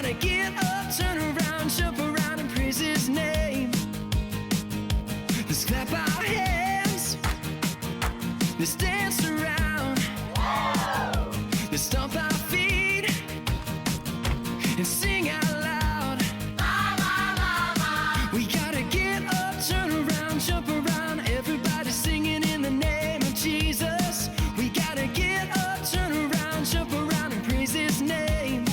gotta get up, turn around, jump around and praise his name. Let's clap our hands, let's dance around, let's stomp our feet and sing out loud. We gotta get up, turn around, jump around, everybody singing in the name of Jesus. We gotta get up, turn around, jump around and praise his name.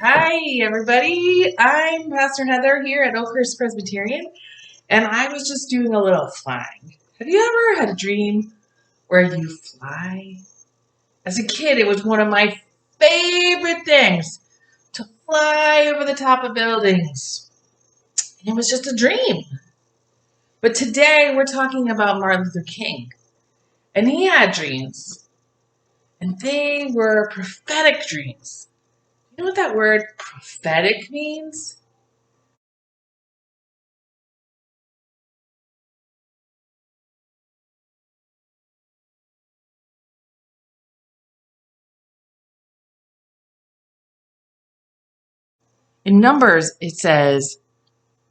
Hi, everybody. I'm Pastor Heather here at Oakhurst Presbyterian, and I was just doing a little flying. Have you ever had a dream where you fly? As a kid, it was one of my favorite things to fly over the top of buildings. And it was just a dream. But today, we're talking about Martin Luther King, and he had dreams, and they were prophetic dreams. You know what that word prophetic means? In Numbers, it says,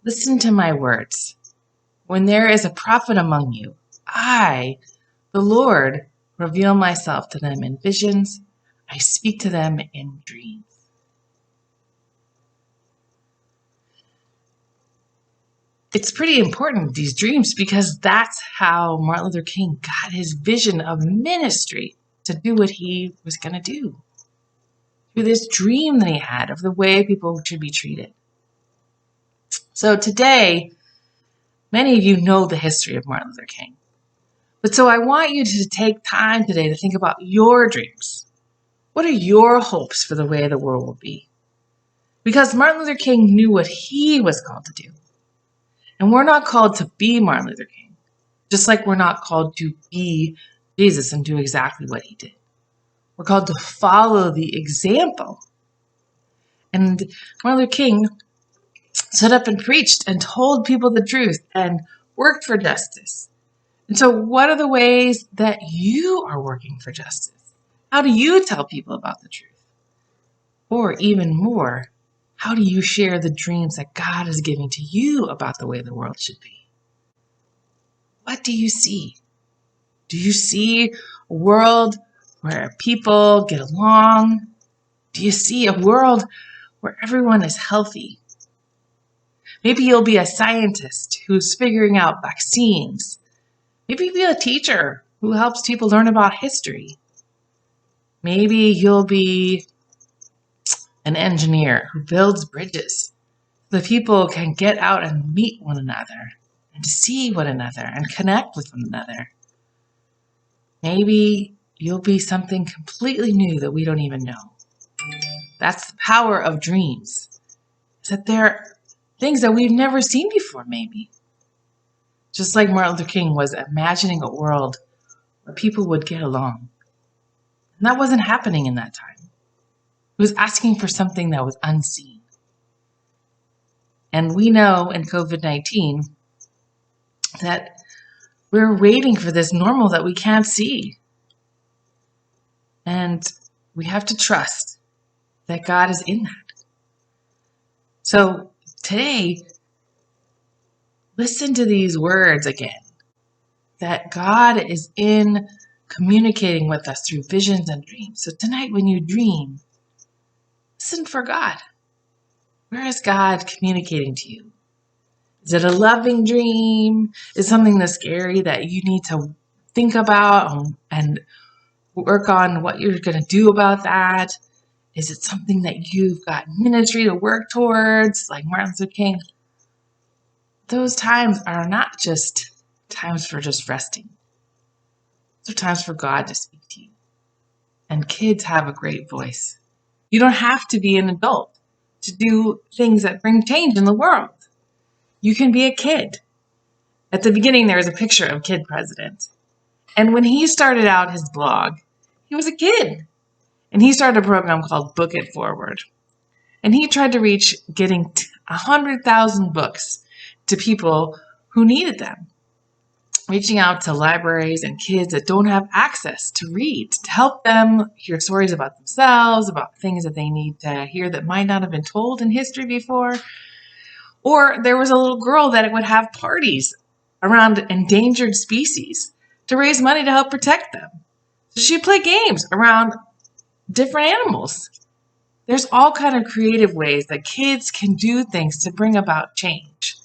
"Listen to my words. When there is a prophet among you, I, the Lord, reveal myself to them in visions. I speak to them in dreams." It's pretty important, these dreams, because that's how Martin Luther King got his vision of ministry to do what he was going to do. Through this dream that he had of the way people should be treated. So today, many of you know the history of Martin Luther King. But so I want you to take time today to think about your dreams. What are your hopes for the way the world will be? Because Martin Luther King knew what he was called to do. And we're not called to be Martin Luther King, just like we're not called to be Jesus and do exactly what he did. We're called to follow the example. And Martin Luther King stood up and preached and told people the truth and worked for justice. And so what are the ways that you are working for justice? How do you tell people about the truth? Or even more, how do you share the dreams that God is giving to you about the way the world should be? What do you see? Do you see a world where people get along? Do you see a world where everyone is healthy? Maybe you'll be a scientist who's figuring out vaccines. Maybe you'll be a teacher who helps people learn about history. Maybe you'll be an engineer who builds bridges so that people can get out and meet one another and see one another and connect with one another. Maybe you'll be something completely new that we don't even know. That's the power of dreams. Is that they're things that we've never seen before, maybe. Just like Martin Luther King was imagining a world where people would get along. And that wasn't happening in that time. He was asking for something that was unseen. And we know in COVID-19 that we're waiting for this normal that we can't see. And we have to trust that God is in that. So today, listen to these words again, that God is in communicating with us through visions and dreams. So tonight when you dream, listen for God. Where is God communicating to you? Is it a loving dream? Is it something that's scary that you need to think about and work on what you're going to do about that? Is it something that you've got ministry to work towards, like Martin Luther King? Those times are not just times for just resting. Those are times for God to speak to you. And kids have a great voice. You don't have to be an adult to do things that bring change in the world. You can be a kid. At the beginning, there was a picture of Kid President. And when he started out his blog, he was a kid. And he started a program called Book It Forward. And he tried to reach getting 100,000 books to people who needed them. reaching out to libraries and kids that don't have access to read to help them hear stories about themselves, about things that they need to hear that might not have been told in history before. Or there was a little girl that would have parties around endangered species to raise money to help protect them. So she'd play games around different animals. There's all kind of creative ways that kids can do things to bring about change.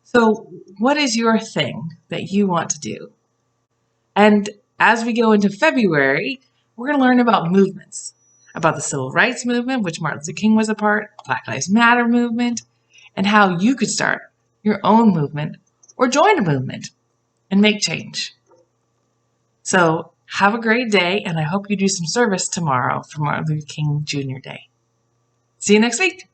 So what is your thing that you want to do? And as we go into February, we're going to learn about movements, about the Civil Rights Movement, which Martin Luther King was a part, Black Lives Matter movement, and how you could start your own movement or join a movement and make change. So have a great day, and I hope you do some service tomorrow for Martin Luther King Jr. Day. See you next week.